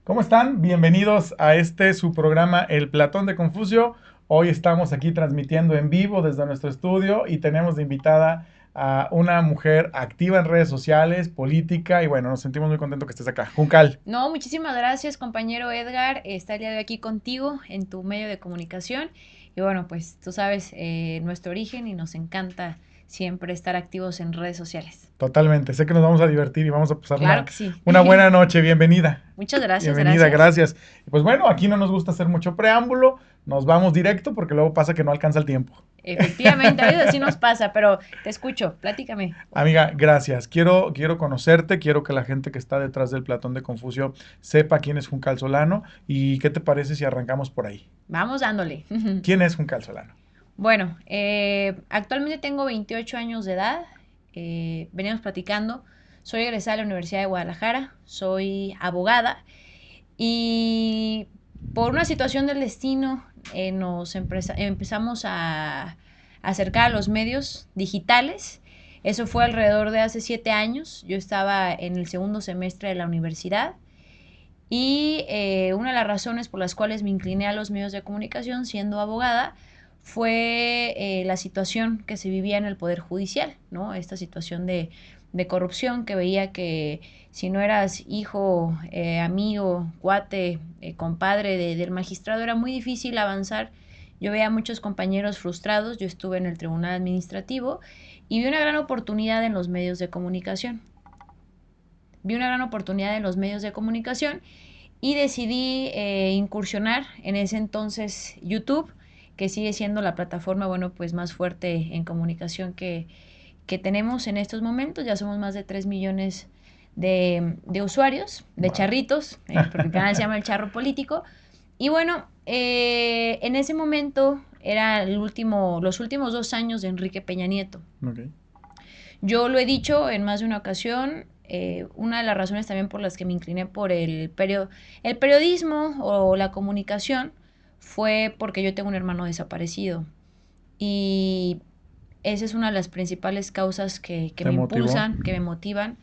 ¿Cómo están? Bienvenidos a su programa El Platón de Confucio. Hoy estamos aquí transmitiendo en vivo desde nuestro estudio y tenemos de invitada a una mujer activa en redes sociales, política y bueno, nos sentimos muy contentos que estés acá. Juncal. No, muchísimas gracias, compañero Edgar. Está el día de hoy aquí contigo en tu medio de comunicación. Y bueno, pues tú sabes nuestro origen y nos encanta siempre estar activos en redes sociales. Totalmente. Sé que nos vamos a divertir y vamos a pasar Claro que sí. una buena noche. Bienvenida. Muchas gracias, Bienvenida, gracias. gracias. Y pues bueno, aquí no nos gusta hacer mucho preámbulo. Nos vamos directo porque luego pasa que no alcanza el tiempo. Efectivamente, a veces así nos pasa, pero te escucho, platícame. Amiga, gracias. Quiero conocerte, quiero que la gente que está detrás del Platón de Confucio sepa quién es Juncal Solano y qué te parece si arrancamos por ahí. Vamos dándole. ¿Quién es Juncal Solano? Bueno, actualmente tengo 28 años de edad. Veníamos platicando. Soy egresada de la Universidad de Guadalajara, soy abogada. Y por una situación del destino empezamos a acercar a los medios digitales. Eso fue alrededor de hace 7 años. Yo estaba en el segundo semestre de la universidad y una de las razones por las cuales me incliné a los medios de comunicación siendo abogada fue la situación que se vivía en el Poder Judicial, ¿no? Esta situación de corrupción que veía que si no eras hijo, amigo, cuate, compadre del magistrado, era muy difícil avanzar. Yo veía a muchos compañeros frustrados, yo estuve en el tribunal administrativo y vi una gran oportunidad en los medios de comunicación. Vi una gran oportunidad en los medios de comunicación y decidí incursionar en ese entonces YouTube, que sigue siendo la plataforma, bueno, pues más fuerte en comunicación que tenemos en estos momentos. Ya somos más de 3 millones de usuarios, de Wow. charritos, porque el canal se llama El Charro Político. Y bueno, en ese momento era los últimos 2 años de Enrique Peña Nieto. Ok. Yo lo he dicho en más de una ocasión, una de las razones también por las que me incliné por el periodismo o la comunicación fue porque yo tengo un hermano desaparecido. Y esa es una de las principales causas que ¿Te me motivó? impulsan, que me motivan.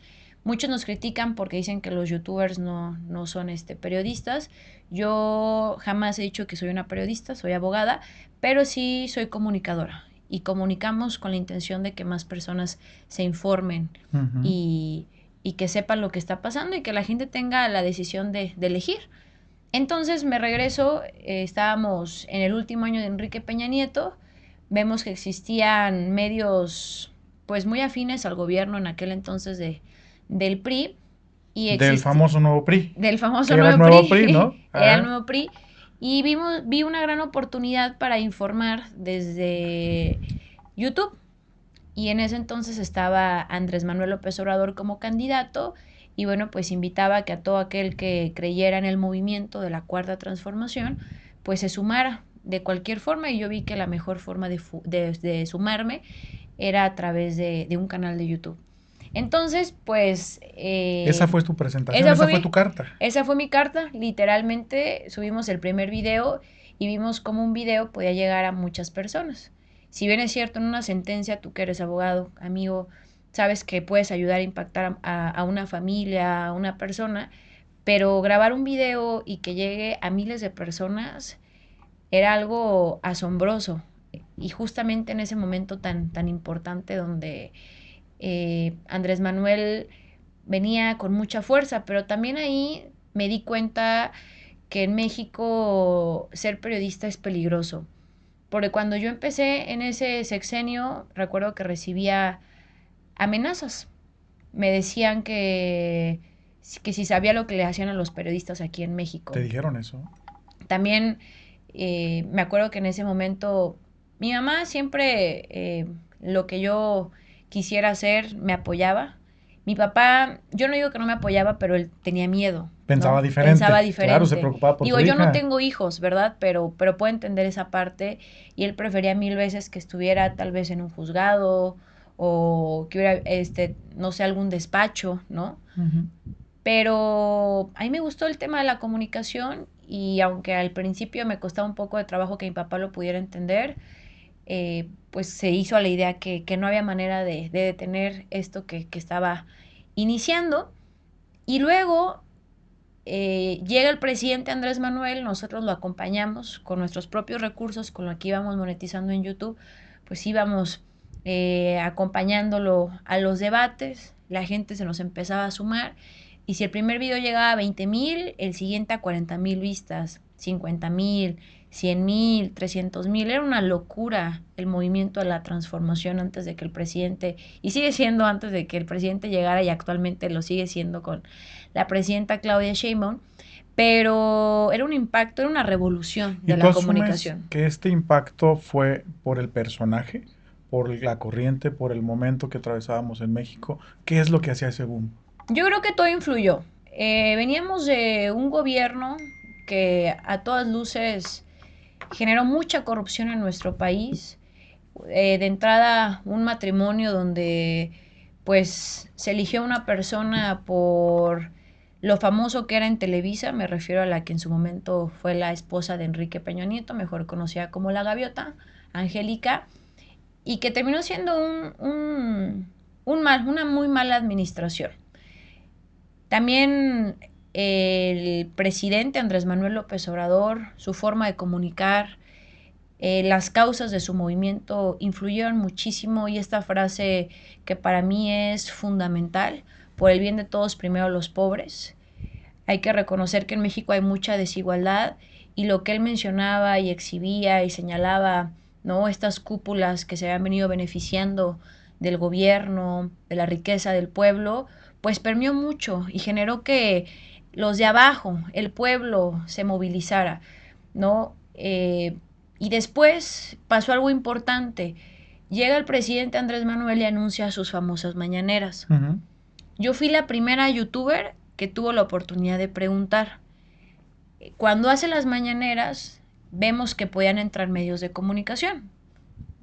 Muchos nos critican porque dicen que los youtubers no son periodistas. Yo jamás he dicho que soy una periodista, soy abogada, pero sí soy comunicadora. Y comunicamos con la intención de que más personas se informen Ujú. y, y que sepan lo que está pasando y que la gente tenga la decisión de elegir. Entonces me regreso, estábamos en el último año de Enrique Peña Nieto, vemos que existían medios pues muy afines al gobierno en aquel entonces del PRI y Del famoso nuevo PRI, del que famoso era el nuevo nuevo PRI, PRI, ¿no? era el Ajá. nuevo PRI, y vi una gran oportunidad para informar desde YouTube. Y en ese entonces estaba Andrés Manuel López Obrador como candidato y bueno, pues invitaba a que a todo aquel que creyera en el movimiento de la Cuarta Transformación, pues se sumara de cualquier forma y yo vi que la mejor forma de sumarme era a través de un canal de YouTube. Entonces, pues Esa fue tu presentación, esa esa fue fue tu mi, carta. esa fue mi carta, literalmente subimos el primer video y vimos cómo un video podía llegar a muchas personas. Si bien es cierto, en una sentencia, tú que eres abogado, amigo, sabes que puedes ayudar a impactar a una familia, a una persona, pero grabar un video y que llegue a miles de personas era algo asombroso. Y justamente en ese momento tan importante donde Andrés Manuel venía con mucha fuerza, pero también ahí me di cuenta que en México ser periodista es peligroso. Porque cuando yo empecé en ese sexenio, recuerdo que recibía amenazas. Me decían que si sabía lo que le hacían a los periodistas aquí en ¿Te México. dijeron eso? También me acuerdo que en ese momento mi mamá siempre lo que yo quisiera hacer me apoyaba. Mi papá, yo no digo que no me apoyaba, pero él tenía miedo, Pensaba ¿no? Pensaba diferente. Claro, se diferente. preocupaba por Digo, su yo no hija. tengo hijos, ¿verdad? Pero puedo entender esa parte y él prefería mil veces que estuviera tal vez en un juzgado o que hubiera, no sé, algún despacho, ¿no? Ujú. Pero a mí me gustó el tema de la comunicación y aunque al principio me costaba un poco de trabajo que mi papá lo pudiera entender, pues se hizo a la idea que no había manera de detener esto que estaba iniciando. Y luego llega el presidente Andrés Manuel, nosotros lo acompañamos con nuestros propios recursos, con lo que íbamos monetizando en YouTube, pues íbamos acompañándolo a los debates, la gente se nos empezaba a sumar, y si el primer video llegaba a 20,000, el siguiente a 40,000 vistas, 50,000, 100,000, 300,000, era una locura el movimiento de la transformación antes de que el presidente, y sigue siendo antes de que el presidente llegara, y actualmente lo sigue siendo con la presidenta Claudia Sheinbaum, pero era un impacto, era una revolución ¿Y de tú la asumes comunicación. que este impacto fue por el personaje, por la corriente, por el momento que atravesábamos en México? ¿Qué es lo que hacía ese boom? Yo creo que todo influyó. Veníamos de un gobierno que a todas luces generó mucha corrupción en nuestro país. De entrada, un matrimonio donde pues se eligió una persona por lo famoso que era en Televisa, me refiero a la que en su momento fue la esposa de Enrique Peña Nieto, mejor conocida como La Gaviota, Angélica, y que terminó siendo una muy mala administración. También el presidente Andrés Manuel López Obrador, su forma de comunicar, las causas de su movimiento influyeron muchísimo, y esta frase que para mí es fundamental: por el bien de todos, primero los pobres. Hay que reconocer que en México hay mucha desigualdad, y lo que él mencionaba y exhibía y señalaba, ¿no? Estas cúpulas que se habían venido beneficiando del gobierno, de la riqueza del pueblo, pues permeó mucho y generó que los de abajo, el pueblo, se movilizara, ¿no? Y después pasó algo importante. Llega el presidente Andrés Manuel y anuncia sus famosas mañaneras. Ujú. Yo fui la primera youtuber que tuvo la oportunidad de preguntar. Cuando hace las mañaneras, vemos que podían entrar medios de comunicación,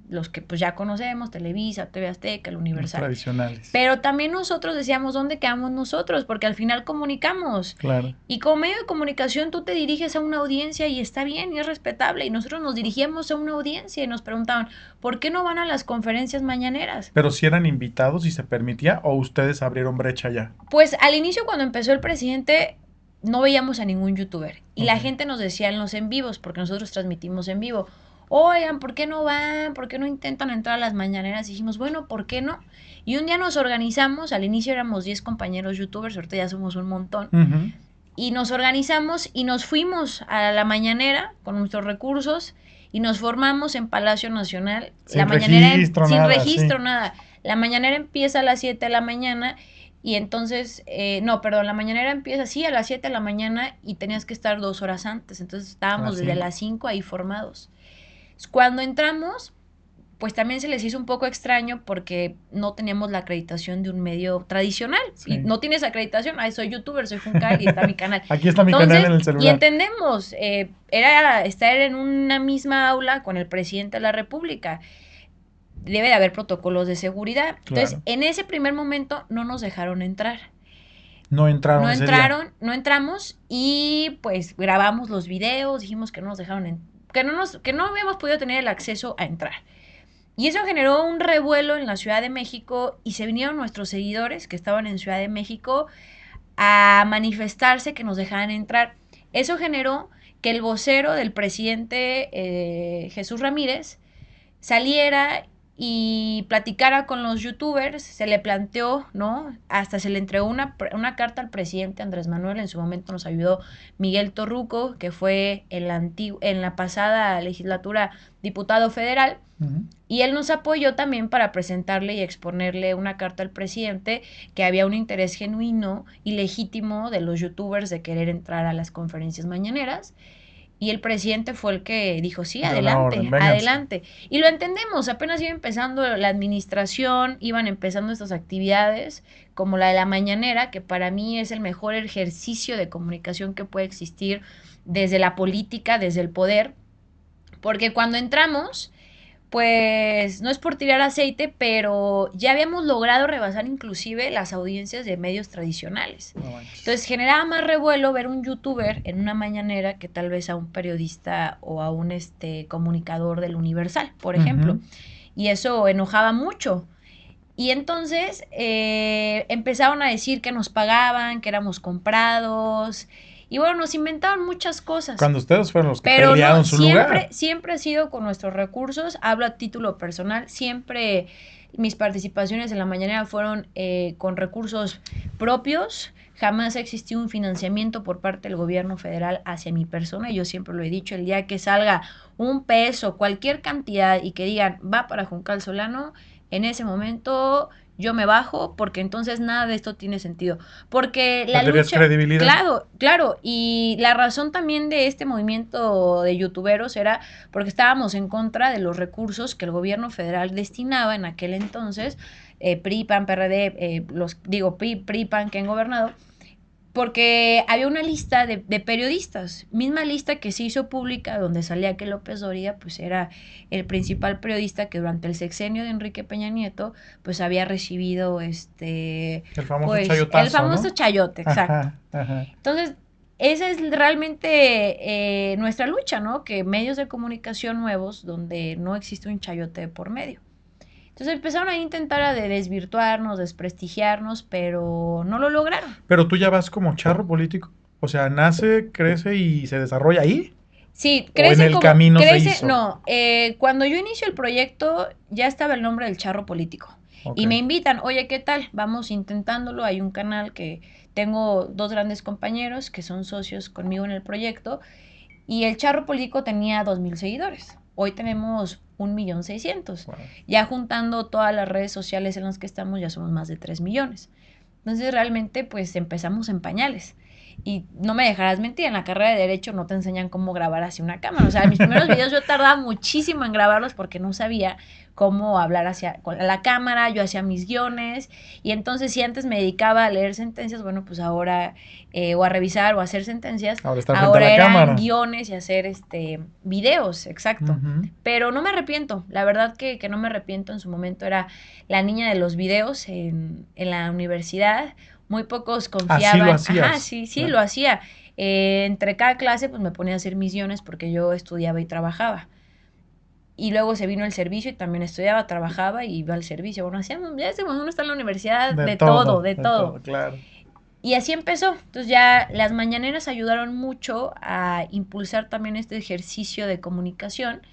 los que pues ya conocemos: Televisa, TV Azteca, el Los Universal. tradicionales. Pero también nosotros decíamos, ¿dónde quedamos nosotros? Porque al final comunicamos. Claro. Y como medio de comunicación tú te diriges a una audiencia, y está bien y es respetable. Y nosotros nos dirigíamos a una audiencia y nos preguntaban, ¿por qué no van a las conferencias mañaneras? Pero si eran invitados y se permitía, o ustedes abrieron brecha ya. Pues al inicio, cuando empezó el presidente, no veíamos a ningún youtuber. Y la Ok. gente nos decía en los en vivos, porque nosotros transmitimos en vivo: oigan, ¿por qué no van? ¿Por qué no intentan entrar a las mañaneras? Y dijimos, bueno, ¿por qué no? Y un día nos organizamos, al inicio éramos 10 compañeros youtubers, ahorita ya somos un montón, Ujú. y nos organizamos y nos fuimos a la mañanera con nuestros recursos, y nos formamos en Palacio Nacional. La Sin mañanera, registro, sin nada, registro, sí. nada. La mañanera empieza a las 7 de la mañana, y entonces, no, perdón, la mañanera empieza así a las 7 de la mañana, y tenías que estar 2 horas antes, entonces A estábamos las desde 5. las 5 ahí formados. Cuando entramos, pues también se les hizo un poco extraño porque no teníamos la acreditación de un medio tradicional. Y Sí. no tienes acreditación: ay, soy youtuber, soy Funcal y está mi canal. Aquí está mi canal Entonces, en el y celular. entendemos, era estar en una misma aula con el presidente de la República. Debe de haber protocolos de seguridad. Entonces, Claro. en ese primer momento no nos dejaron entrar. No No entraron ese día. entraron, no entramos, y pues grabamos los videos, dijimos que no nos dejaron, que no habíamos podido tener el acceso a entrar. Y eso generó un revuelo en la Ciudad de México, y se vinieron nuestros seguidores que estaban en Ciudad de México a manifestarse que nos dejaran entrar. Eso generó que el vocero del presidente, Jesús Ramírez, saliera y platicara con los youtubers. Se le planteó, ¿no? Hasta se le entregó una carta al presidente Andrés Manuel. En su momento nos ayudó Miguel Torruco, que fue en la pasada legislatura diputado federal, Ujú. y él nos apoyó también para presentarle y exponerle una carta al presidente, que había un interés genuino y legítimo de los youtubers de querer entrar a las conferencias mañaneras. Y el presidente fue el que dijo, sí, Dio la orden, adelante, vénganse. adelante. Y lo entendemos, apenas iba empezando la administración, iban empezando estas actividades, como la de la mañanera, que para mí es el mejor ejercicio de comunicación que puede existir desde la política, desde el poder, porque cuando entramos, pues no es por tirar aceite, pero ya habíamos logrado rebasar inclusive las audiencias de medios tradicionales. No manches. Entonces generaba más revuelo ver un youtuber en una mañanera que tal vez a un periodista o a un comunicador del Universal, por ejemplo. Ujú. Y eso enojaba mucho. Y entonces empezaron a decir que nos pagaban, que éramos comprados. Y bueno, nos inventaron muchas cosas. Cuando ustedes fueron los que Pero pelearon no, su lugar. siempre ha sido con nuestros recursos, hablo a título personal, siempre mis participaciones en la mañanera fueron con recursos propios, jamás existió un financiamiento por parte del gobierno federal hacia mi persona, y yo siempre lo he dicho, el día que salga un peso, cualquier cantidad, y que digan, va para Juncal Solano, en ese momento yo me bajo, porque entonces nada de esto tiene sentido. Porque la ¿Perderías lucha, credibilidad? claro, claro, y la razón también de este movimiento de youtuberos era porque estábamos en contra de los recursos que el gobierno federal destinaba en aquel entonces, PRI, PAN, PRD, PRI, PAN que han gobernado, porque había una lista de periodistas, misma lista que se hizo pública, donde salía que López Dóriga pues era el principal periodista que durante el sexenio de Enrique Peña Nieto pues había recibido El famoso el chayotazo, famoso ¿no? chayote, exacto. Ajá. Entonces, esa es realmente nuestra lucha, ¿no? Que medios de comunicación nuevos donde no existe un chayote por medio. Entonces empezaron a intentar a desvirtuarnos, desprestigiarnos, pero no lo lograron. Pero tú ya vas como charro político. O sea, nace, crece y se desarrolla ahí. Sí, ¿O en crece el como, camino se crece, hizo? no, cuando yo inicio el proyecto ya estaba el nombre del charro político. Ok. Y me invitan, oye, ¿qué tal? Vamos intentándolo. Hay un canal que tengo dos grandes compañeros que son socios conmigo en el proyecto. Y el charro político tenía 2,000 seguidores. Hoy tenemos 1,600,000. Wow. Ya juntando todas las redes sociales en las que estamos, ya somos más de 3 millones. Entonces realmente pues empezamos en pañales. Y no me dejarás mentir, en la carrera de Derecho no te enseñan cómo grabar hacia una cámara. O sea, mis primeros videos yo tardaba muchísimo en grabarlos porque no sabía cómo hablar hacia la cámara, yo hacía mis guiones. Y entonces si antes me dedicaba a leer sentencias, bueno, pues ahora, o a revisar o a hacer sentencias, Ahora está frente a ahora la eran cámara. guiones y hacer videos, exacto. Pero no me arrepiento, la verdad que no me arrepiento. En su momento era la niña de los videos en la universidad. Muy pocos Así lo confiaban. Ajá, hacías. sí, sí, lo hacía. Entre cada clase, pues me ponía a hacer mis guiones porque yo estudiaba y trabajaba. Y luego se vino el servicio y también estudiaba, trabajaba y iba al servicio. Bueno, hacíamos, ya decimos, uno está en la universidad De de todo, todo, de de todo. todo, claro. Y así empezó. Entonces ya las mañaneras ayudaron mucho a impulsar también este ejercicio de comunicación.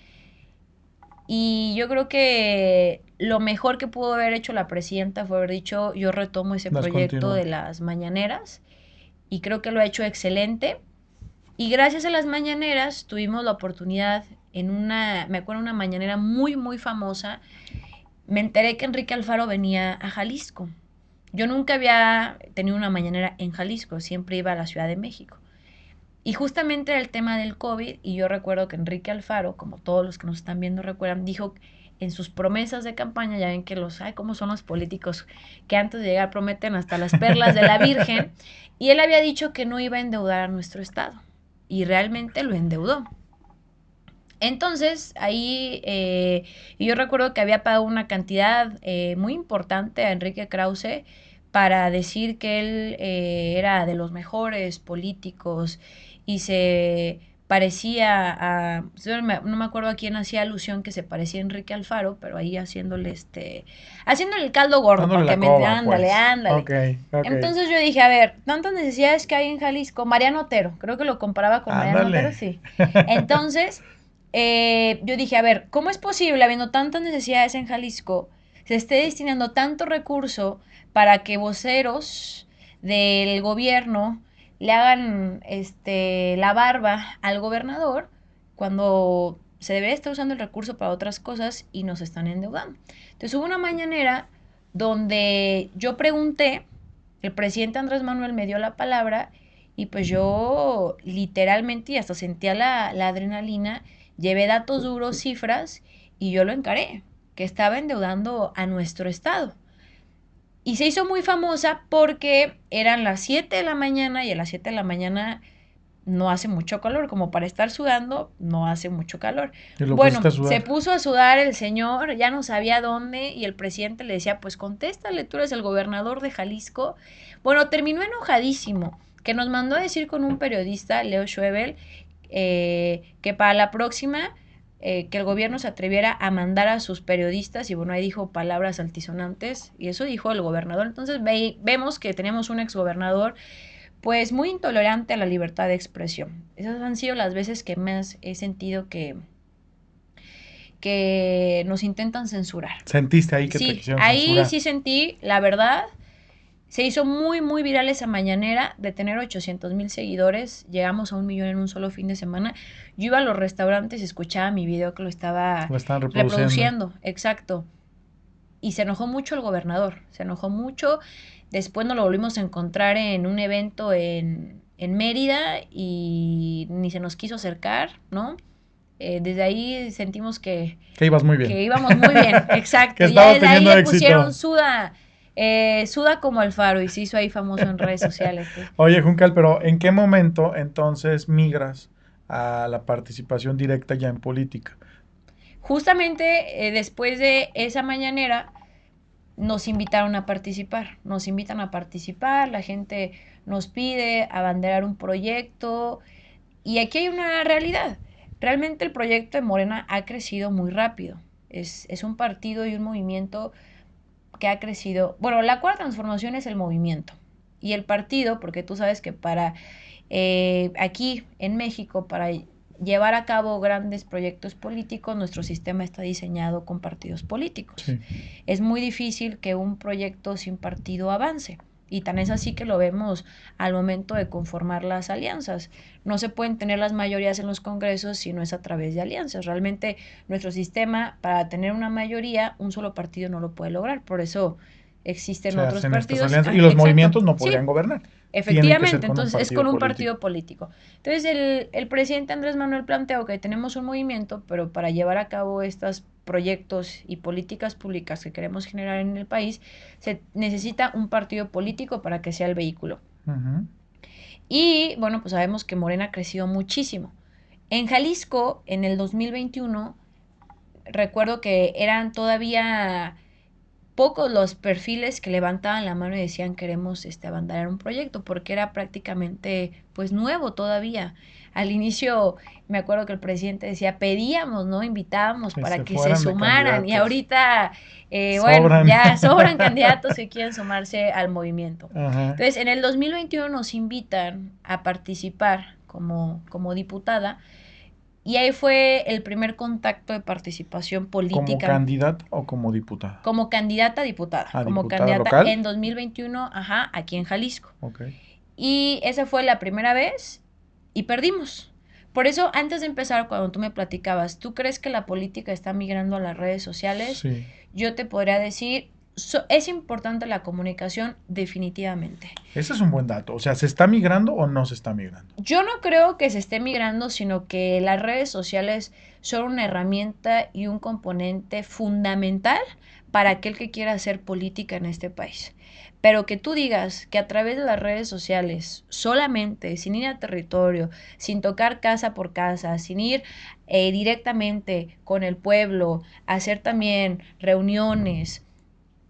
Y yo creo que lo mejor que pudo haber hecho la presidenta fue haber dicho, yo retomo ese Las proyecto continúo. de las mañaneras, y creo que lo ha hecho excelente. Y gracias a las mañaneras tuvimos la oportunidad me acuerdo, una mañanera muy, muy famosa, me enteré que Enrique Alfaro venía a Jalisco. Yo nunca había tenido una mañanera en Jalisco, siempre iba a la Ciudad de México. Y justamente era el tema del COVID, y yo recuerdo que Enrique Alfaro, como todos los que nos están viendo recuerdan, dijo en sus promesas de campaña, ya ven que cómo son los políticos, que antes de llegar prometen hasta las perlas de la Virgen, y él había dicho que no iba a endeudar a nuestro Estado, y realmente lo endeudó. Entonces, ahí yo recuerdo que había pagado una cantidad muy importante a Enrique Krause para decir que él era de los mejores políticos y se parecía a, no me acuerdo a quién hacía alusión que se parecía a Enrique Alfaro, pero ahí haciéndole haciéndole el caldo gordo, Dándole para que la coba, ándale, pues. ándale. Ok. Entonces yo dije, a ver, tantas necesidades que hay en Jalisco, Mariano Otero, creo que lo comparaba con Mariano Otero, Ándale. sí. Entonces, yo dije, a ver, ¿cómo es posible, habiendo tantas necesidades en Jalisco, se esté destinando tanto recurso para que voceros del gobierno le hagan la barba al gobernador, cuando se debería estar usando el recurso para otras cosas y nos están endeudando? Entonces hubo una mañanera donde yo pregunté, el presidente Andrés Manuel me dio la palabra, y pues yo literalmente, y hasta sentía la adrenalina, llevé datos duros, cifras, y yo lo encaré, que estaba endeudando a nuestro Estado. Y se hizo muy famosa porque eran las 7 de la mañana, y a las 7 de la mañana no hace mucho calor, como para estar sudando, no hace mucho calor. Y lo Bueno, pusiste a sudar. se puso a sudar el señor, ya no sabía dónde, y el presidente le decía, pues contéstale, tú eres el gobernador de Jalisco. Bueno, terminó enojadísimo, que nos mandó a decir con un periodista, Leo Schwebel, que para la próxima, que el gobierno se atreviera a mandar a sus periodistas, y bueno, ahí dijo palabras altisonantes, y eso dijo el gobernador. Entonces vemos que tenemos un exgobernador Pues muy intolerante a la libertad de expresión. Esas han sido las veces que más he sentido que nos intentan censurar. ¿Sentiste ahí que te Sí, quisieron ahí censurar? sí sentí, la verdad, se hizo muy, muy viral esa mañanera de tener 800,000 seguidores. Llegamos a 1,000,000 en un solo fin de semana. Yo iba a los restaurantes y escuchaba mi video que lo estaba Lo están reproduciendo. reproduciendo. Exacto. Y se enojó mucho el gobernador. Se enojó mucho. Después nos lo volvimos a encontrar en un evento en Mérida y ni se nos quiso acercar, ¿no? Desde ahí sentimos Que ibas muy bien. que íbamos muy bien, Que exacto. Ya estabas desde ahí teniendo le éxito. pusieron Suda como Alfaro y se hizo ahí famoso en redes sociales. Pues. Oye, Juncal, pero ¿en qué momento entonces migras a la participación directa ya en política? Justamente después de esa mañanera nos invitaron a participar, nos invitan a participar, la gente nos pide abanderar un proyecto y aquí hay una realidad. Realmente el proyecto de Morena ha crecido muy rápido. Es un partido y un movimiento que ha crecido. Bueno, la cuarta transformación es el movimiento y el partido, porque tú sabes que para aquí en México, para llevar a cabo grandes proyectos políticos, nuestro sistema está diseñado con partidos políticos. Sí. Es muy difícil que un proyecto sin partido avance. Y tan es así que lo vemos al momento de conformar las alianzas. No se pueden tener las mayorías en los congresos si no es a través de alianzas. Realmente nuestro sistema, para tener una mayoría, un solo partido no lo puede lograr. Por eso existen Se otros hacen estas partidos. alianzas y Ah, los exacto. movimientos no Sí, podrían gobernar. Tienen que ser efectivamente, con un entonces es partido con un político. partido político. Entonces el presidente Andrés Manuel planteó que tenemos un movimiento, pero para llevar a cabo estos proyectos y políticas públicas que queremos generar en el país, se necesita un partido político para que sea el vehículo. Ujú. Y bueno, pues sabemos que Morena ha crecido muchísimo. En Jalisco, en el 2021, recuerdo que eran todavía pocos los perfiles que levantaban la mano y decían queremos abandonar un proyecto, porque era prácticamente pues nuevo todavía. Al inicio me acuerdo que el presidente decía pedíamos, ¿no? Invitábamos Que para se que se fueran de sumaran y candidatos. ahorita, bueno, Sobran. ya sobran candidatos que quieren sumarse al movimiento. Ajá. Entonces, en el 2021 nos invitan a participar como diputada y ahí fue el primer contacto de participación ¿Como política candidata o como diputada? como candidata a diputada, ¿A como diputada candidata local? en 2021, ajá, aquí en Jalisco. Ok. Y esa fue la primera vez y perdimos. Por eso, antes de empezar, cuando tú me platicabas, ¿tú crees que la política está migrando a las redes sociales? Sí. Yo te podría decir, es importante la comunicación definitivamente. Ese es un buen dato. O sea, ¿se está migrando o no se está migrando? Yo no creo que se esté migrando, sino que las redes sociales son una herramienta y un componente fundamental para aquel que quiera hacer política en este país. Pero que tú digas que a través de las redes sociales, solamente, sin ir a territorio, sin tocar casa por casa, sin ir directamente con el pueblo, hacer también reuniones,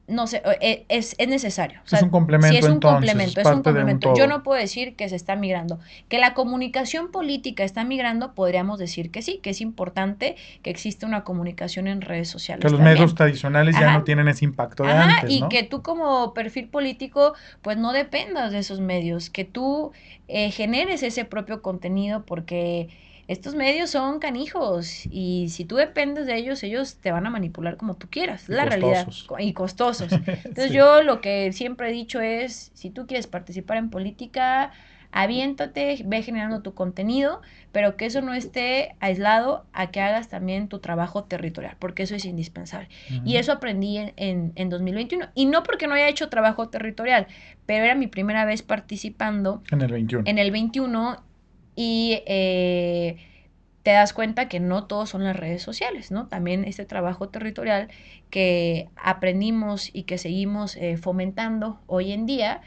no sé, es necesario. O Es un sea, si complemento es un entonces, es complemento, es un parte de un complemento. Yo todo. no puedo decir que se está migrando. Que la comunicación política está migrando, podríamos decir que sí, que es importante que exista una comunicación en redes Que sociales los medios también. tradicionales ya no Ajá, tienen ese impacto de ajá, antes, y ¿no? que tú como perfil político, pues no dependas de esos medios, que tú generes ese propio contenido porque estos medios son canijos y si tú dependes de ellos, ellos te van a manipular como tú quieras, es Y la realidad, costosos. y costosos. Entonces Sí. yo lo que siempre he dicho es, si tú quieres participar en política, aviéntate, ve generando tu contenido, pero que eso no esté aislado a que hagas también tu trabajo territorial, porque eso es indispensable. Y Ujú. eso aprendí en 2021. Y no porque no haya hecho trabajo territorial, pero era mi primera vez participando En el 21. en el 21 y te das cuenta que no todos son las redes sociales, ¿no? También este trabajo territorial que aprendimos y que seguimos fomentando hoy en día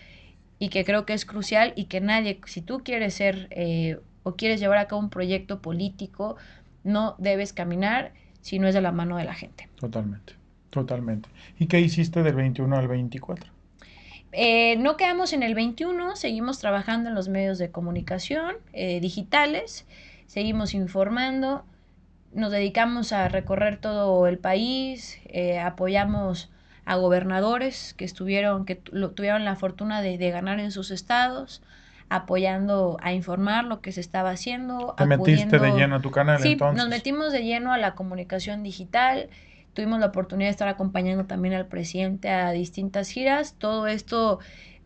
y que creo que es crucial y que nadie, si tú quieres ser o quieres llevar a cabo un proyecto político, no debes caminar si no es de la mano de la gente. Totalmente. Totalmente. ¿Y qué hiciste del 21 al 24? No quedamos en el 21, seguimos trabajando en los medios de comunicación digitales, seguimos informando, nos dedicamos a recorrer todo el país, apoyamos a gobernadores que tuvieron la fortuna de ganar en sus estados, apoyando a informar lo que se estaba haciendo, Te metiste de acudiendo. lleno a tu canal Sí, nos entonces. metimos de lleno a la comunicación digital. Tuvimos la oportunidad de estar acompañando también al presidente a distintas giras. Todo esto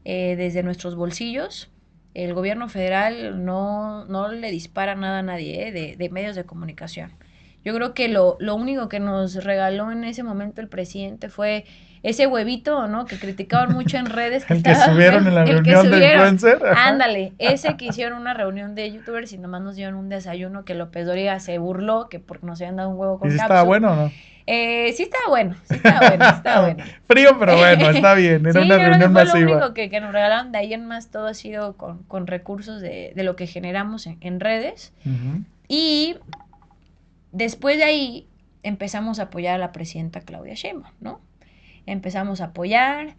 desde nuestros bolsillos. El gobierno federal no le dispara nada a nadie de medios de comunicación. Yo creo que lo único que nos regaló en ese momento el presidente fue ese huevito, ¿no? Que criticaban mucho en redes, que El que estaba subieron en la el que reunión de subieron. influencer. Ajá. Ándale, ese que hicieron una reunión de youtubers y nomás nos dieron un desayuno que López Dóriga se burló, que porque nos habían dado un huevo ¿Y con si estaba cápsula. bueno o no? Sí estaba bueno, sí estaba bueno, sí estaba bueno. Frío, pero bueno, está bien. Era Sí, una yo creo que reunión fue lo masiva. único que nos regalaron. De ahí en más todo ha sido con recursos de lo que generamos en redes. Ujú. Y después de ahí empezamos a apoyar a la presidenta Claudia Sheinbaum, ¿no? Empezamos a apoyar,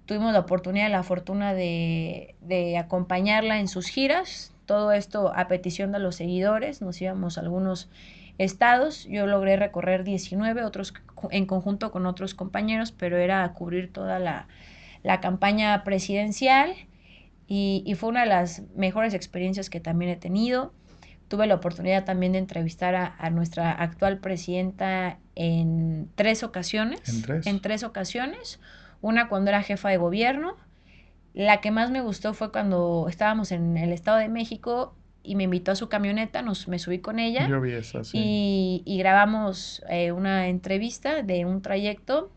tuvimos la oportunidad, la fortuna de acompañarla en sus giras, todo esto a petición de los seguidores, nos íbamos a algunos estados, yo logré recorrer 19, otros en conjunto con otros compañeros, pero era cubrir toda la campaña presidencial y fue una de las mejores experiencias que también he tenido. Tuve la oportunidad también de entrevistar a nuestra actual presidenta en 3 ocasiones. En En tres. 3 ocasiones. Una cuando era jefa de gobierno. La que más me gustó fue cuando estábamos en el Estado de México y me invitó a su camioneta, me subí con ella Yo vi esa, sí. y grabamos una entrevista de un trayecto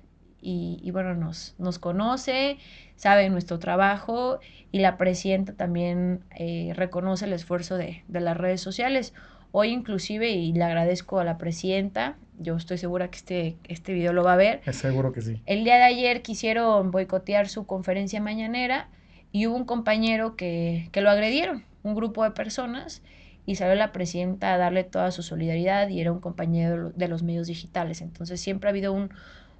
y bueno, nos conoce, sabe nuestro trabajo y la presidenta también reconoce el esfuerzo de las redes sociales. Hoy inclusive, y le agradezco a la presidenta, yo estoy segura que este video lo va a ver, Es seguro que sí. el día de ayer quisieron boicotear su conferencia mañanera y hubo un compañero que lo agredieron, un grupo de personas, y salió la presidenta a darle toda su solidaridad y era un compañero de los medios digitales. Entonces siempre ha habido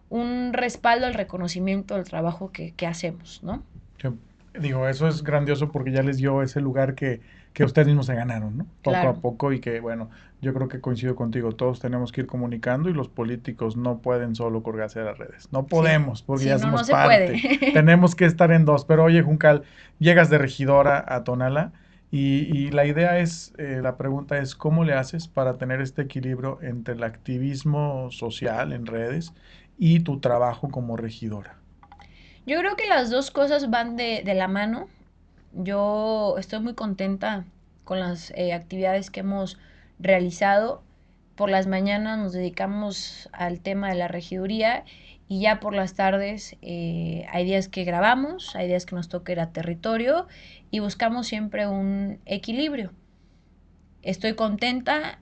un respaldo al reconocimiento del trabajo que hacemos, ¿no? Yo digo, eso es grandioso porque ya les dio ese lugar que ustedes mismos se ganaron, ¿no? Poco a Claro. poco y que, bueno, yo creo que coincido contigo, todos tenemos que ir comunicando y los políticos no pueden solo colgarse de las redes. No Sí, podemos porque sí, ya no, somos no se puede. parte. Tenemos que estar en dos. Pero oye, Juncal, llegas de regidora a Tonala y la idea es, la pregunta es, ¿cómo le haces para tener este equilibrio entre el activismo social en redes y tu trabajo como regidora? Yo creo que las dos cosas van de la mano. Yo estoy muy contenta con las actividades que hemos realizado. Por las mañanas nos dedicamos al tema de la regiduría y ya por las tardes hay días que grabamos, hay días que nos toca ir a territorio y buscamos siempre un equilibrio. Estoy contenta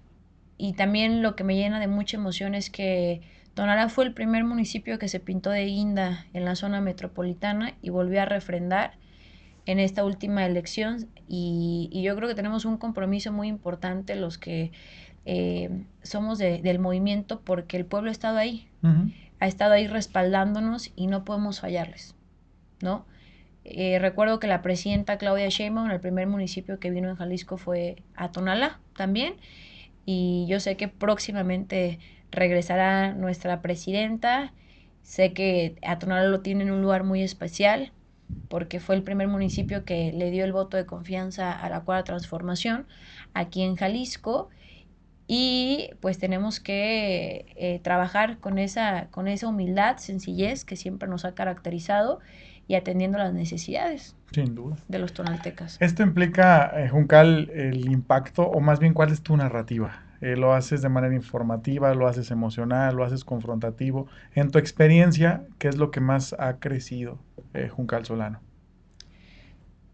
y también lo que me llena de mucha emoción es que Tonalá fue el primer municipio que se pintó de guinda en la zona metropolitana y volvió a refrendar en esta última elección y yo creo que tenemos un compromiso muy importante los que somos del movimiento porque el pueblo Ujú. ha estado ahí respaldándonos y no podemos fallarles, ¿no? Recuerdo que la presidenta Claudia Sheinbaum, el primer municipio que vino en Jalisco fue a Tonalá también y yo sé que próximamente regresará nuestra presidenta. Sé que a Tonalá lo tiene en un lugar muy especial porque fue el primer municipio que le dio el voto de confianza a la Cuarta Transformación aquí en Jalisco y pues tenemos que trabajar con esa humildad, sencillez que siempre nos ha caracterizado y atendiendo las necesidades Sin duda. de los tonaltecas. Esto implica, Juncal, el impacto, o más bien, ¿cuál es tu narrativa? ¿Lo haces de manera informativa, lo haces emocional, lo haces confrontativo? En tu experiencia, ¿qué es lo que más ha crecido, Juncal Solano?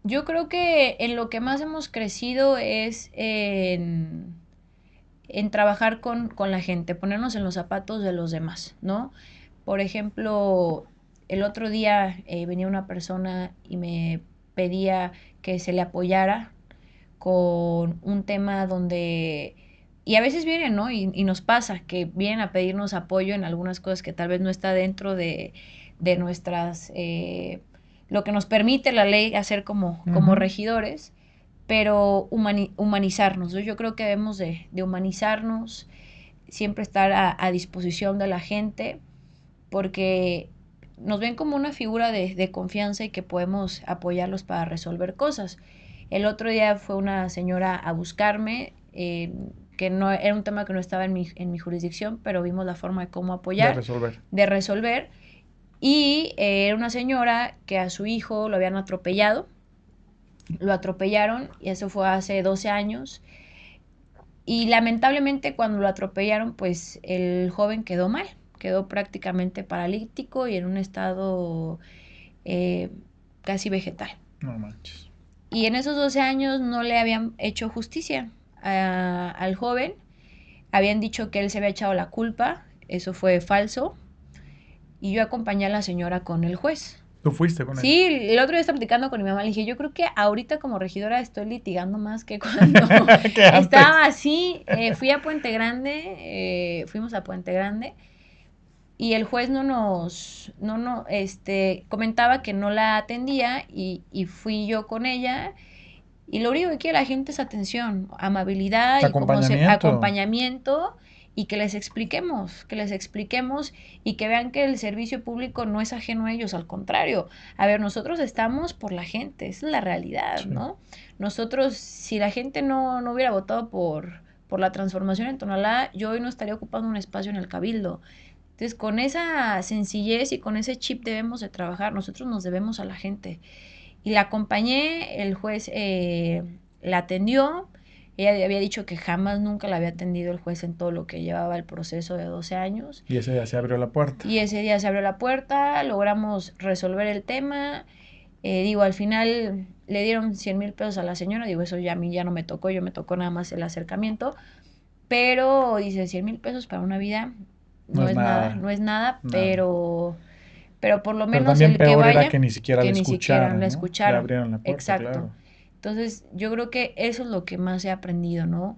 Yo creo que en lo que más hemos crecido es en trabajar con la gente, ponernos en los zapatos de los demás, ¿no? Por ejemplo, el otro día venía una persona y me pedía que se le apoyara con un tema donde, y a veces vienen, ¿no? Y nos pasa que vienen a pedirnos apoyo en algunas cosas que tal vez no está dentro de nuestras, lo que nos permite la ley hacer como Ujú. regidores, pero humanizarnos, ¿no? Yo creo que debemos de humanizarnos, siempre estar a disposición de la gente, porque nos ven como una figura de confianza y que podemos apoyarlos para resolver cosas. El otro día fue una señora a buscarme, que no era un tema que no estaba en mi jurisdicción, pero vimos la forma de cómo apoyar, de resolver. Y era una señora que a su hijo lo habían atropellado, lo atropellaron, y eso fue hace 12 años. Y lamentablemente cuando lo atropellaron, pues el joven quedó mal, quedó prácticamente paralítico y en un estado eh, casi vegetal. No manches. Y en esos 12 años no le habían hecho justicia al joven. Habían dicho que él se había echado la culpa, eso fue falso. Y yo acompañé a la señora con el juez. ¿Tú fuiste con Sí, ella? el otro día estaba platicando con mi mamá, le dije, yo creo que ahorita como regidora estoy litigando más que cuando ¿Qué antes? estaba así. Fui a Puente Grande, fuimos a Puente Grande, y el juez comentaba que no la atendía, y fui yo con ella, y lo único que quiere la gente es atención, amabilidad y Acompañamiento. acompañamiento, y que les expliquemos y que vean que el servicio público no es ajeno a ellos, al contrario. A ver, nosotros estamos por la gente, esa es la realidad, Sí. ¿no? Nosotros, si la gente no hubiera votado por la transformación en Tonalá, yo hoy no estaría ocupando un espacio en el Cabildo. Entonces, con esa sencillez y con ese chip debemos de trabajar. Nosotros nos debemos a la gente. Y la acompañé, el juez la atendió. Ella había dicho que jamás nunca la había atendido el juez en todo lo que llevaba el proceso de 12 años. Y ese día se abrió la puerta. Y ese día se abrió la puerta, logramos resolver el tema. Digo, al final le dieron 100,000 pesos a la señora. Digo, eso ya a mí ya no me tocó, yo me tocó nada más el acercamiento. Pero dice, 100,000 pesos para una vida No no es es nada, nada. no es nada, Nada. pero por lo Pero menos también el que peor era vaya, que ni siquiera la que ni siquiera la escucharan, ¿no? Le escucharon. abrieron la puerta, Exacto. claro. Entonces, yo creo que eso es lo que más he aprendido, ¿no?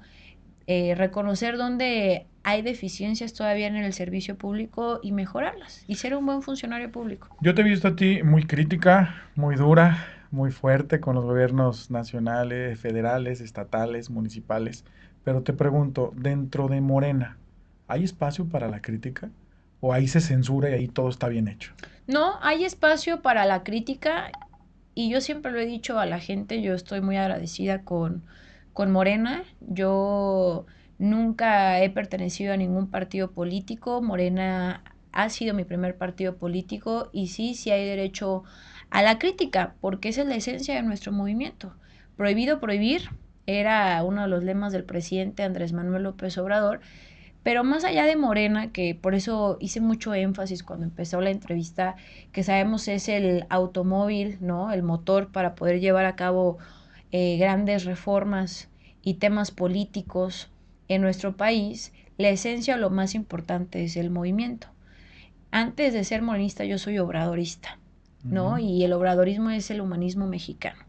Reconocer dónde hay deficiencias todavía en el servicio público y mejorarlas, y ser un buen funcionario público. Yo te he visto a ti muy crítica, muy dura, muy fuerte con los gobiernos nacionales, federales, estatales, municipales. Pero te pregunto, dentro de Morena, ¿hay espacio para la crítica? ¿O ahí se censura y ahí todo está bien hecho? No, hay espacio para la crítica, y yo siempre lo he dicho a la gente, yo estoy muy agradecida con Morena. Yo nunca he pertenecido a ningún partido político. Morena ha sido mi primer partido político, y sí, sí hay derecho a la crítica, porque esa es la esencia de nuestro movimiento. Prohibido prohibir era uno de los lemas del presidente Andrés Manuel López Obrador. Pero más allá de Morena, que por eso hice mucho énfasis cuando empezó la entrevista, que sabemos es el automóvil, ¿no? El motor para poder llevar a cabo grandes reformas y temas políticos en nuestro país. La esencia o lo más importante es el movimiento. Antes de ser morenista, yo soy obradorista, ¿no? Ujú. Y el obradorismo es el humanismo mexicano.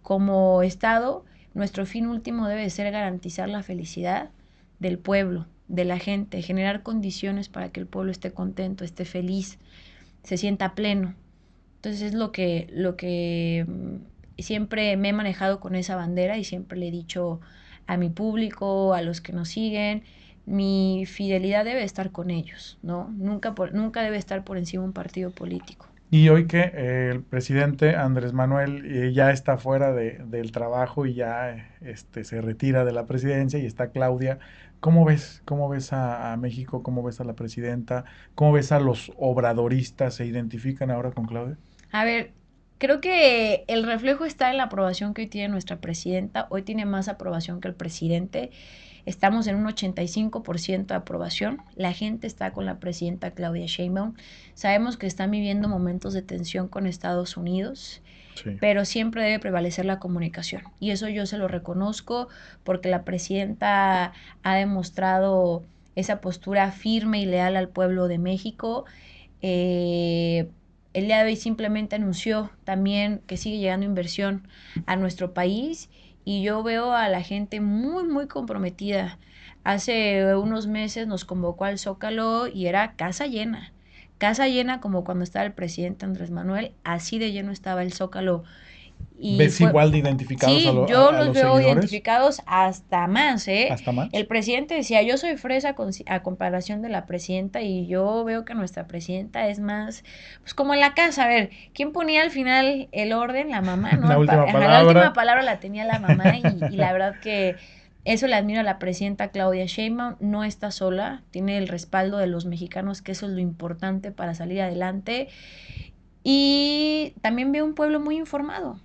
Como Estado, nuestro fin último debe ser garantizar la felicidad del pueblo, de la gente, generar condiciones para que el pueblo esté contento, esté feliz, se sienta pleno. Entonces es lo que siempre me he manejado con esa bandera, y siempre le he dicho a mi público, a los que nos siguen, mi fidelidad debe estar con ellos, ¿no? Nunca debe estar por encima un partido político. Y hoy que el presidente Andrés Manuel ya está fuera del trabajo y ya se retira de la presidencia y está Claudia, ¿cómo ves? ¿Cómo ves a México? ¿Cómo ves a la presidenta? ¿Cómo ves a los obradoristas? ¿Se identifican ahora con Claudia? A ver, creo que el reflejo está en la aprobación que hoy tiene nuestra presidenta. Hoy tiene más aprobación que el presidente. Estamos en un 85% de aprobación. La gente está con la presidenta Claudia Sheinbaum. Sabemos que están viviendo momentos de tensión con Estados Unidos, Sí. pero siempre debe prevalecer la comunicación. Y eso yo se lo reconozco, porque la presidenta ha demostrado esa postura firme y leal al pueblo de México. Eh, el día de hoy simplemente anunció también que sigue llegando inversión a nuestro país, y yo veo a la gente muy, muy comprometida. Hace unos meses nos convocó al Zócalo y era casa llena como cuando estaba el presidente Andrés Manuel, así de lleno estaba el Zócalo. Y ¿Ves fue, igual de identificados sí, yo a los los veo seguidores? identificados hasta más, ¿eh? ¿Hasta más? El presidente decía, yo soy fresa a comparación de la presidenta y yo veo que nuestra presidenta es más, pues como en la casa, a ver, ¿quién ponía al final el orden? La mamá, ¿no? La última Ajá, la última palabra. palabra la tenía la mamá y la verdad que eso le admiro a la presidenta Claudia Sheinbaum, no está sola, tiene el respaldo de los mexicanos, que eso es lo importante para salir adelante. Y también veo un pueblo muy informado,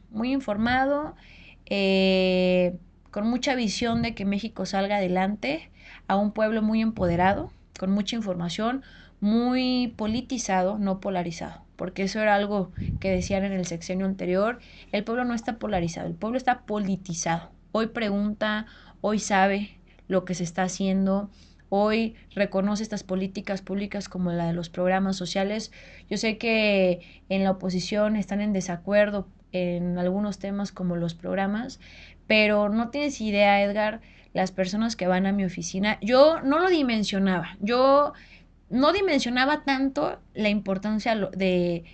con mucha visión de que México salga adelante, a un pueblo muy empoderado, con mucha información, muy politizado, no polarizado, porque eso era algo que decían en el sexenio anterior, el pueblo no está polarizado, el pueblo está politizado, hoy pregunta, hoy sabe lo que se está haciendo, hoy reconoce estas políticas públicas como la de los programas sociales. Yo sé que en la oposición están en desacuerdo en algunos temas como los programas, pero no tienes idea, Edgar, las personas que van a mi oficina, yo no lo dimensionaba, yo no dimensionaba tanto la importancia de...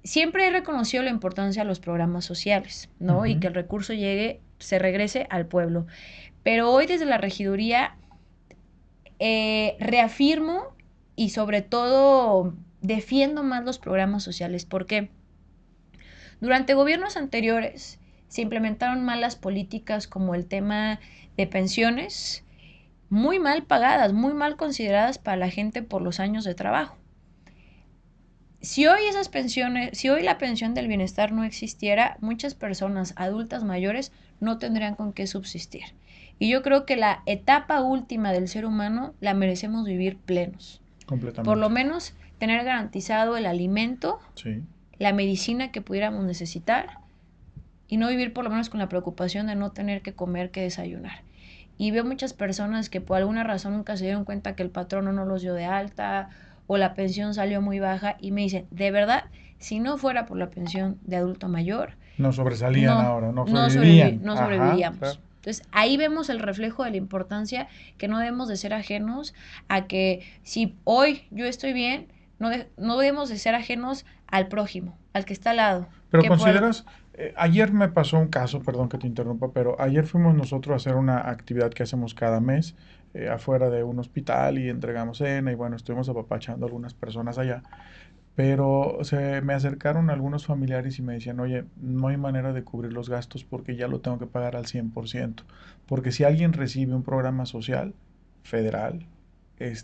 Siempre he reconocido la importancia de los programas sociales, ¿no? Y Ujú. que el recurso llegue, se regrese al pueblo. Pero hoy desde la regiduría reafirmo y sobre todo defiendo más los programas sociales. ¿Por qué? Durante gobiernos anteriores se implementaron malas políticas como el tema de pensiones, muy mal pagadas, muy mal consideradas para la gente por los años de trabajo. Si hoy esas pensiones, si hoy la pensión del bienestar no existiera, muchas personas adultas mayores no tendrían con qué subsistir. Y yo creo que la etapa última del ser humano la merecemos vivir plenos. Por lo Completamente. menos tener garantizado el alimento, Sí. la medicina que pudiéramos necesitar y no vivir por lo menos con la preocupación de no tener que comer, que desayunar. Y veo muchas personas que por alguna razón nunca se dieron cuenta que el patrono no los dio de alta o la pensión salió muy baja y me dicen, de verdad, si no fuera por la pensión de adulto mayor, No sobresalían no, ahora, no sobrevivían. no Ajá, claro. sobreviviríamos. Entonces ahí vemos el reflejo de la importancia que no debemos de ser ajenos a que si hoy yo estoy bien, no debemos de ser ajenos al prójimo, al que está al lado. Pero Que por, consideras, ayer me pasó un caso, perdón que te interrumpa, pero ayer fuimos nosotros a hacer una actividad que hacemos cada mes afuera de un hospital y entregamos cena y bueno, estuvimos apapachando a algunas personas allá. Pero se me acercaron algunos familiares y me decían, oye, no hay manera de cubrir los gastos porque ya lo tengo que pagar al 100%. Porque si alguien recibe un programa social federal,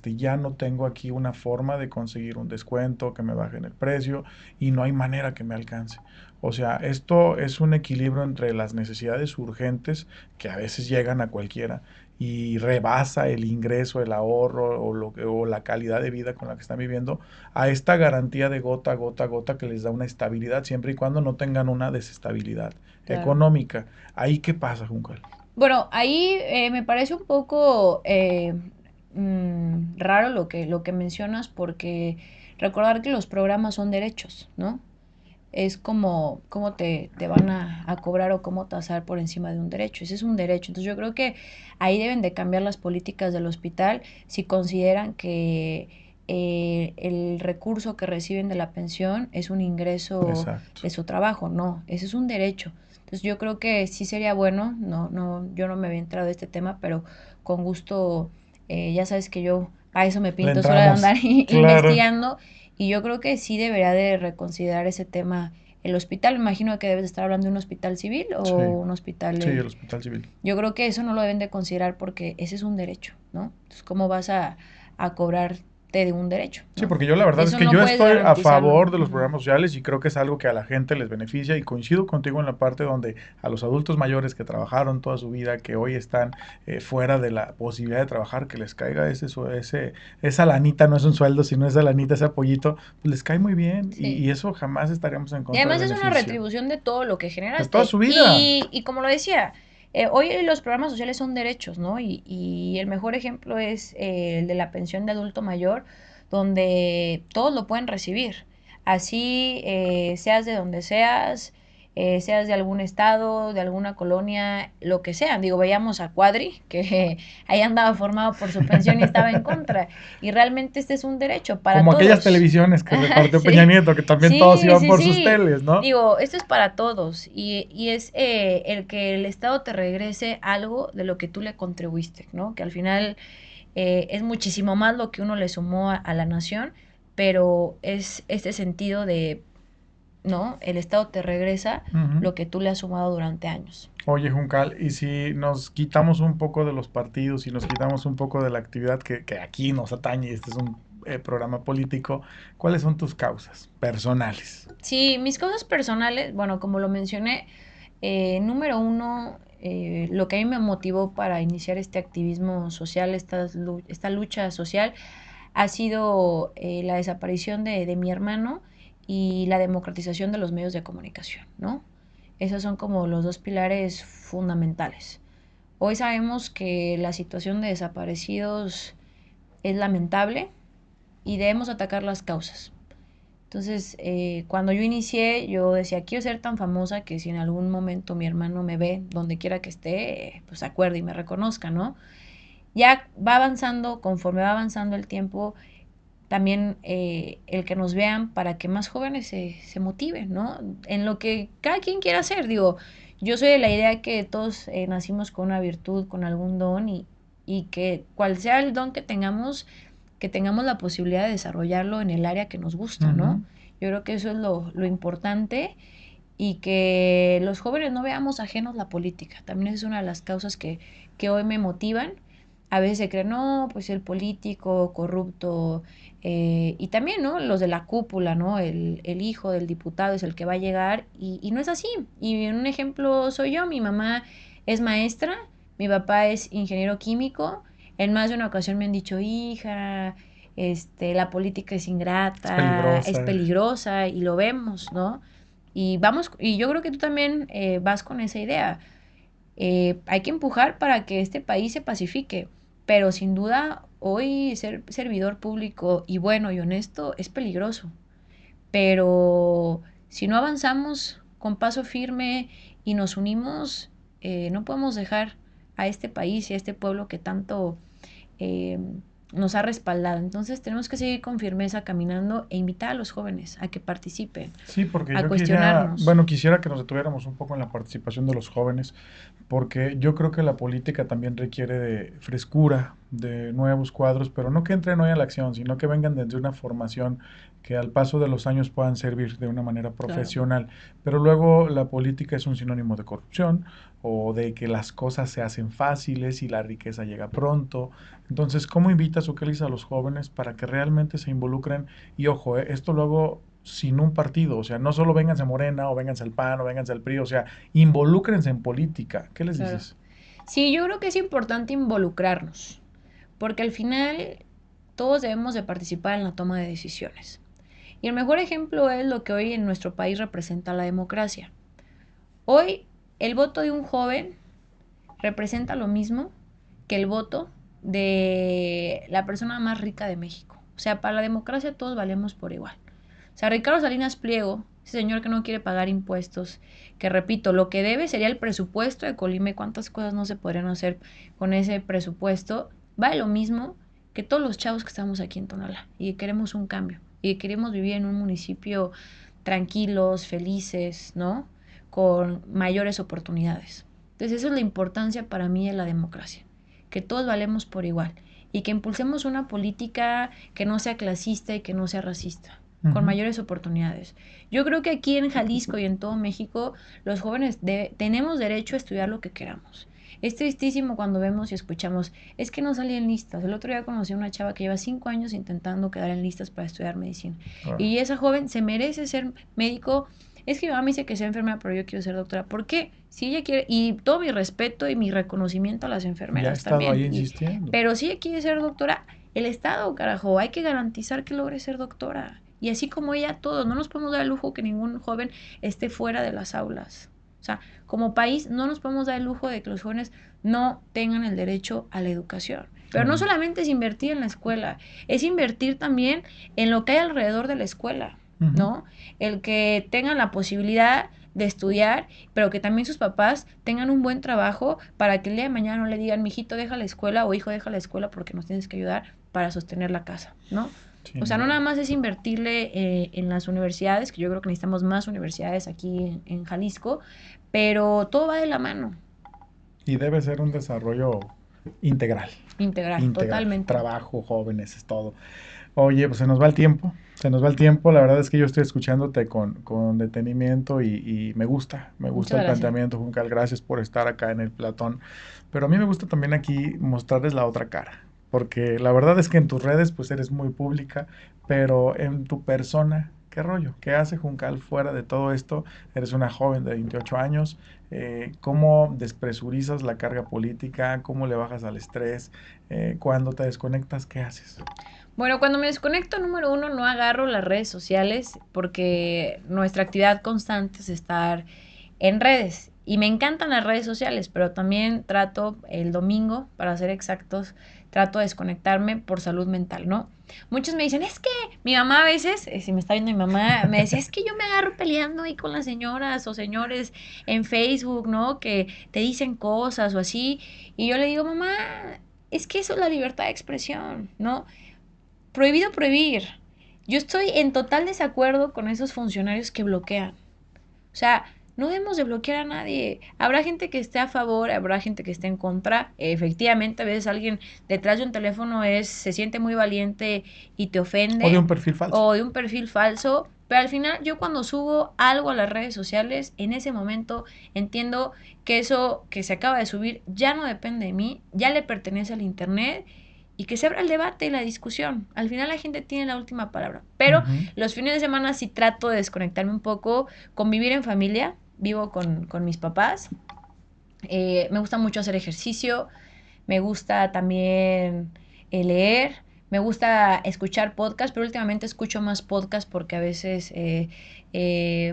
ya no tengo aquí una forma de conseguir un descuento que me bajen el precio y no hay manera que me alcance. O sea, esto es un equilibrio entre las necesidades urgentes que a veces llegan a cualquiera y rebasa el ingreso, el ahorro o la calidad de vida con la que están viviendo a esta garantía de gota, gota, gota que les da una estabilidad siempre y cuando no tengan una desestabilidad claro. económica. ¿Ahí qué pasa, Juncal? Bueno, ahí me parece un poco raro lo que mencionas porque recordar que los programas son derechos, ¿no? Es como cómo te van a cobrar o cómo tasar por encima de un derecho. Ese es un derecho. Entonces yo creo que ahí deben de cambiar las políticas del hospital si consideran que el recurso que reciben de la pensión es un ingreso Exacto. de su trabajo. No, ese es un derecho. Entonces yo creo que sí sería bueno, yo no me había entrado de este tema, pero con gusto, ya sabes que yo a eso me Le pinto sola de entramos. andar Claro. investigando y yo creo que sí debería de reconsiderar ese tema el hospital. Me imagino que debes estar hablando de un hospital civil o Sí. un hospital... Sí, el hospital civil. yo creo que eso no lo deben de considerar porque ese es un derecho, ¿no? Entonces, ¿cómo vas a cobrarte de un derecho, Sí, ¿no? porque yo la verdad es Eso que no yo puedes estoy a garantizarlo. favor de los Ujú. programas sociales y creo que es algo que a la gente les beneficia y coincido contigo en la parte donde a los adultos mayores que trabajaron toda su vida, que hoy están fuera de la posibilidad de trabajar, que les caiga esa lanita, no es un sueldo, sino esa lanita, ese apoyito, pues les cae muy bien Sí. y eso jamás estaríamos en Y contra del además es una beneficio. retribución de todo lo que De toda generaste. su vida. Y como lo decía, hoy los programas sociales son derechos, ¿no? Y el mejor ejemplo es el de la pensión de adulto mayor, donde todos lo pueden recibir. Así seas de donde seas, seas de algún estado, de alguna colonia, lo que sea. Digo, veíamos a Cuadri, que ahí andaba formado por su pensión y estaba en contra. Y realmente este es un derecho para Como aquellas todos. televisiones que Ajá, repartió Peña sí, Nieto, que también todos sí, iban sí, por sus sí. teles, ¿no? Digo, esto es para todos y es el que el Estado te regrese algo de lo que tú le contribuiste, ¿no? Que al final es muchísimo más lo que uno le sumó a la nación, pero es este sentido de, ¿no? El Estado te regresa Ujú. lo que tú le has sumado durante años. Oye, Juncal, y si nos quitamos un poco de los partidos y nos quitamos un poco de la actividad que aquí nos atañe, este es un programa político, ¿cuáles son tus causas personales? Sí, mis cosas personales, bueno, como lo mencioné, número uno, lo que a mí me motivó para iniciar este activismo social, esta lucha social, ha sido la desaparición de mi hermano y la democratización de los medios de comunicación, ¿no? Esos son como los dos pilares fundamentales. Hoy sabemos que la situación de desaparecidos es lamentable y debemos atacar las causas. Entonces, cuando yo inicié, yo decía, quiero ser tan famosa que si en algún momento mi hermano me ve, donde quiera que esté, pues se acuerde y me reconozca, ¿no? Ya va avanzando, conforme va avanzando el tiempo, también el que nos vean para que más jóvenes se motiven, ¿no? En lo que cada quien quiera hacer. Digo, yo soy de la idea que todos nacimos con una virtud, con algún don y que cual sea el don que tengamos la posibilidad de desarrollarlo en el área que nos gusta, ¿no? Ujú. Yo creo que eso es lo importante y que los jóvenes no veamos ajenos la política. También es una de las causas que hoy me motivan. A veces se cree, no, pues el político corrupto, y también, ¿no? Los de la cúpula, ¿no? El hijo del diputado es el que va a llegar y no es así. Y un ejemplo soy yo, mi mamá es maestra, mi papá es ingeniero químico, en más de una ocasión me han dicho, hija, la política es Es ingrata, es peligrosa. peligrosa y lo vemos, ¿no? Y vamos, y yo creo que tú también vas con esa idea. Hay que empujar para que este país se pacifique, pero sin duda hoy ser servidor público y bueno y honesto es peligroso. Pero si no avanzamos con paso firme y nos unimos, no podemos dejar a este país y a este pueblo que tanto eh, nos ha respaldado. Entonces tenemos que seguir con firmeza caminando e invitar a los jóvenes a que participen, Sí, porque a yo quería, cuestionarnos. bueno, quisiera que nos detuviéramos un poco en la participación de los jóvenes, porque yo creo que la política también requiere de frescura, de nuevos cuadros, pero no que entren hoy a la acción, sino que vengan desde una formación que al paso de los años puedan servir de una manera Claro. profesional. Pero luego la política es un sinónimo de corrupción o de que las cosas se hacen fáciles y la riqueza llega pronto. Entonces, ¿cómo invitas o qué le dices a los jóvenes para que realmente se involucren? Y ojo, esto luego sin un partido, o sea, no solo vénganse a Morena o vénganse al PAN o vénganse al PRI, o sea, involúcrense en política. ¿Qué les Claro. dices? Sí, yo creo que es importante involucrarnos, porque al final todos debemos de participar en la toma de decisiones. Y el mejor ejemplo es lo que hoy en nuestro país representa la democracia. Hoy el voto de un joven representa lo mismo que el voto de la persona más rica de México. O sea, para la democracia todos valemos por igual. O sea, Ricardo Salinas Pliego, ese señor que no quiere pagar impuestos, que repito, lo que debe sería el presupuesto de Colima, cuántas cosas no se podrían hacer con ese presupuesto, vale lo mismo que todos los chavos que estamos aquí en Tonalá y que queremos un cambio y que queremos vivir en un municipio tranquilos, felices, ¿no? Con mayores oportunidades. Entonces, eso es la importancia para mí de la democracia, que todos valemos por igual y que impulsemos una política que no sea clasista y que no sea racista, con Ujú. mayores oportunidades. Yo creo que aquí en Jalisco y en todo México los jóvenes tenemos derecho a estudiar lo que queramos. Es tristísimo cuando vemos y escuchamos, es que no salí en listas. El otro día conocí a una chava que lleva 5 años intentando quedar en listas para estudiar medicina. Ah, Y esa joven se merece ser médico. Es que mi mamá me dice que sea enfermera, pero yo quiero ser doctora. ¿Por qué? Si ella quiere, y todo mi respeto y mi reconocimiento a las ya he enfermeras estado también. ahí insistiendo. Pero si ella quiere ser doctora, el Estado, carajo, hay que garantizar que logre ser doctora. Y así como ella, todos, no nos podemos dar el lujo que ningún joven esté fuera de las aulas. O sea, como país no nos podemos dar el lujo de que los jóvenes no tengan el derecho a la educación. Pero no Mm. solamente es invertir en la escuela, es invertir también en lo que hay alrededor de la escuela, Ujú. ¿no? El que tengan la posibilidad de estudiar, pero que también sus papás tengan un buen trabajo para que el día de mañana no le digan, mijito, deja la escuela o hijo, deja la escuela porque nos tienes que ayudar para sostener la casa, ¿no? O Sin sea, no duda. nada más es invertirle en las universidades, que yo creo que necesitamos más universidades aquí en Jalisco, pero todo va de la mano, Y debe ser un desarrollo integral. integral, Integral. totalmente. Trabajo, jóvenes, es todo. Oye, pues se nos va el tiempo. Se nos va el tiempo. La verdad es que yo estoy escuchándote con detenimiento y me gusta Muchas el gracias. planteamiento, Juncal. Gracias por estar acá en el Platón. Pero a mí me gusta también aquí mostrarles la otra cara. Porque la verdad es que en tus redes pues eres muy pública, pero en tu persona, ¿qué rollo? ¿Qué hace Juncal fuera de todo esto? Eres una joven de 28 años. ¿Cómo despresurizas la carga política? ¿Cómo le bajas al estrés? Cuando te desconectas, ¿qué haces? Bueno, cuando me desconecto, número uno, no agarro las redes sociales porque nuestra actividad constante es estar en redes. Y me encantan las redes sociales, pero también trato el domingo, para ser exactos, trato de desconectarme por salud mental, ¿no? Muchos me dicen, es que mi mamá a veces, si me está viendo mi mamá, me decía, es que yo me agarro peleando ahí con las señoras o señores en Facebook, ¿no? Que te dicen cosas o así. Y yo le digo, mamá, es que eso es la libertad de expresión, ¿no? Prohibido prohibir. Yo estoy en total desacuerdo con esos funcionarios que bloquean. O sea, no debemos de bloquear a nadie. Habrá gente que esté a favor, habrá gente que esté en contra. Efectivamente, a veces alguien detrás de un teléfono se siente muy valiente y te O de ofende, un perfil falso. o de un perfil falso. Pero al final, yo cuando subo algo a las redes sociales, en ese momento entiendo que eso que se acaba de subir ya no depende de mí, ya le pertenece al internet y que se abra el debate y la discusión. Al final la gente tiene la última palabra. Pero Ujú. los fines de semana sí trato de desconectarme un poco, convivir en familia, vivo con mis papás. Me gusta mucho hacer ejercicio, me gusta también leer, me gusta escuchar podcast, pero últimamente escucho más podcast porque a veces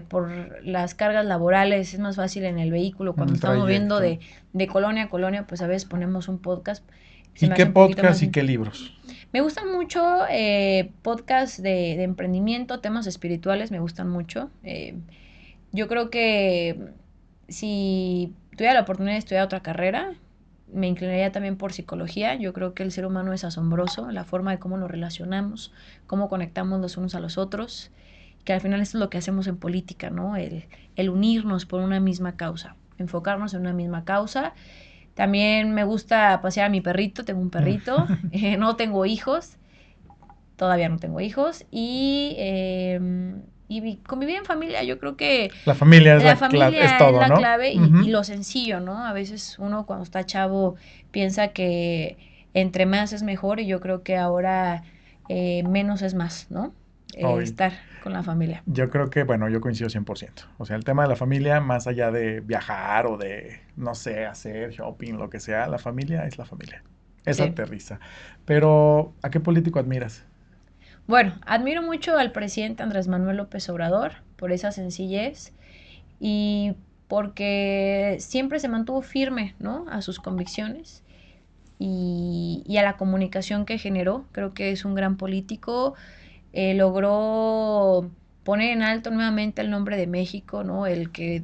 por las cargas laborales es más fácil en el vehículo. En Cuando el estamos moviendo trayecto. de colonia a colonia, pues a veces ponemos un podcast. Se ¿Y me qué hace un poquito podcast más... y qué libros? Me gustan mucho podcasts de emprendimiento, temas espirituales, me gustan mucho. Yo creo que si tuviera la oportunidad de estudiar otra carrera, me inclinaría también por psicología. Yo creo que el ser humano es asombroso, la forma de cómo nos relacionamos, cómo conectamos los unos a los otros, que al final esto es lo que hacemos en política, ¿no? El unirnos por una misma causa, enfocarnos en una misma causa. También me gusta pasear a mi perrito, tengo un Mm. perrito, no tengo hijos, todavía no tengo hijos, y convivir en familia, yo creo que La familia es la es familia es todo, la ¿no? clave y Ujú. lo sencillo, ¿no? A veces uno cuando está chavo piensa que entre más es mejor y yo creo que ahora menos es más, ¿no? Hoy, Estar con la familia. yo creo que, bueno, yo coincido 100%. O sea, el tema de la familia, más allá de viajar o de, no sé, hacer shopping, lo que sea, la familia es la familia. Esa Sí. aterriza. Pero, ¿a qué político admiras? Bueno, admiro mucho al presidente Andrés Manuel López Obrador por esa sencillez y porque siempre se mantuvo firme, ¿no? A sus convicciones y a la comunicación que generó. Creo que es un gran político. Logró poner en alto nuevamente el nombre de México, ¿no? El que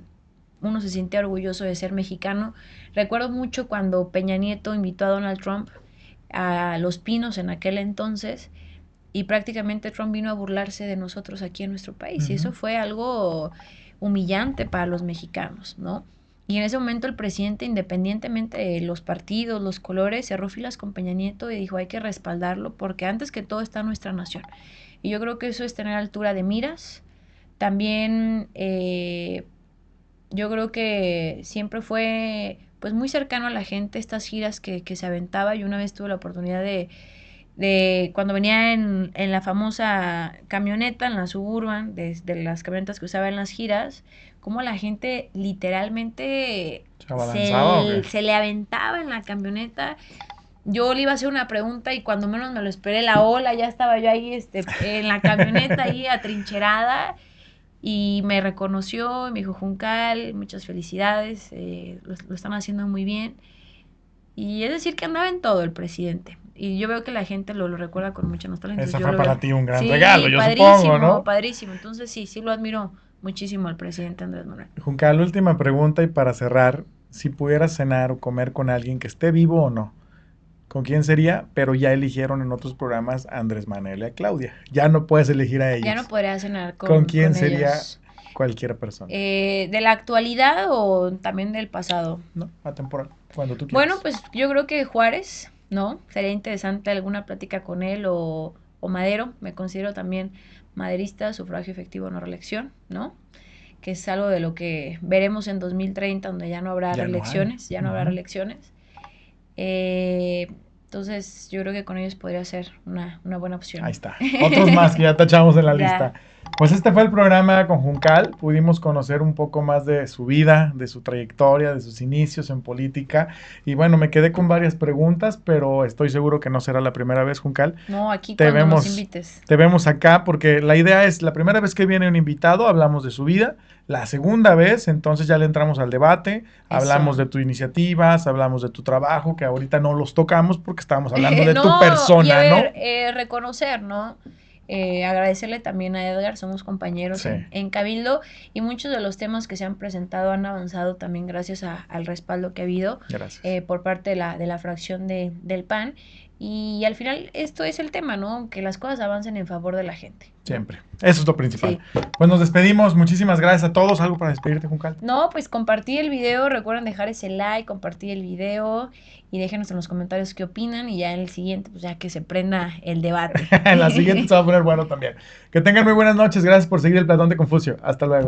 uno se siente orgulloso de ser mexicano. Recuerdo mucho cuando Peña Nieto invitó a Donald Trump a Los Pinos en aquel entonces y prácticamente Trump vino a burlarse de nosotros aquí en nuestro país y Ujú. eso fue algo humillante para los mexicanos, ¿no? Y en ese momento el presidente, independientemente de los partidos, los colores, cerró filas con Peña Nieto y dijo hay que respaldarlo porque antes que todo está nuestra nación. Y yo creo que eso es tener altura de miras. También yo creo que siempre fue pues muy cercano a la gente estas giras que se aventaba. Yo una vez tuve la oportunidad de cuando venía en la famosa camioneta, en la Suburban, de las camionetas que usaba en las giras, como la gente literalmente ¿Se abalanzaba o qué? se le aventaba en la camioneta. Yo le iba a hacer una pregunta y cuando menos me lo esperé, la ola, ya estaba yo ahí en la camioneta, ahí atrincherada, y me reconoció y me dijo, Juncal, muchas felicidades, lo están haciendo muy bien. Y es decir, que andaba en todo el presidente. Y yo veo que la gente lo recuerda con mucha nostalgia. Entonces Ese yo fue lo para veo. ti un gran regalo, Sí, yo supongo, padrísimo, ¿no? padrísimo. Entonces sí, sí lo admiro muchísimo al presidente Andrés Manuel. Juncal, última pregunta y para cerrar, si pudieras cenar o comer con alguien que esté vivo o no, ¿con quién sería? Pero ya eligieron en otros programas a Andrés Manuel y a Claudia. Ya no puedes elegir a ellos. Ya no podría cenar ¿Con quién con sería ellos. cualquier persona? ¿De la actualidad o también del pasado? No, atemporal, cuando tú quieras. Bueno, pues yo creo que Juárez, ¿no? Sería interesante alguna plática con él o Madero. Me considero también maderista, sufragio efectivo, no reelección, ¿no? Que es algo de lo que veremos en 2030, donde ya no habrá Ya no hay. reelecciones, ya no habrá Ujú. reelecciones. Entonces, yo creo que con ellos podría ser una buena opción. Ahí está. Otros más que ya tachamos en la Ya. lista. Pues este fue el programa con Juncal. Pudimos conocer un poco más de su vida, de su trayectoria, de sus inicios en política. Y bueno, me quedé con varias preguntas, pero estoy seguro que no será la primera vez, Juncal. No, aquí Te cuando nos vemos, invites. te vemos acá porque la idea es, la primera vez que viene un invitado, hablamos de su vida. La segunda vez, entonces ya le entramos al debate, hablamos Eso. de tus iniciativas, hablamos de tu trabajo, que ahorita no los tocamos porque estábamos hablando de tu No, y a persona, ¿no? ver, reconocer, ¿no? Agradecerle también a Edgar, somos compañeros Sí. en Cabildo y muchos de los temas que se han presentado han avanzado también gracias al respaldo que ha habido Gracias. por parte de la fracción del PAN. Y al final esto es el tema, ¿no? Que las cosas avancen en favor de la gente. Siempre. Eso es lo principal. Sí. Pues nos despedimos. Muchísimas gracias a todos. ¿Algo para despedirte, Juncal? No, pues compartí el video, recuerden dejar ese like, compartir el video y déjenos en los comentarios qué opinan y ya en el siguiente, pues ya que se prenda el debate. En la siguiente se va a poner bueno también. Que tengan muy buenas noches. Gracias por seguir el Platón de Confucio. Hasta luego.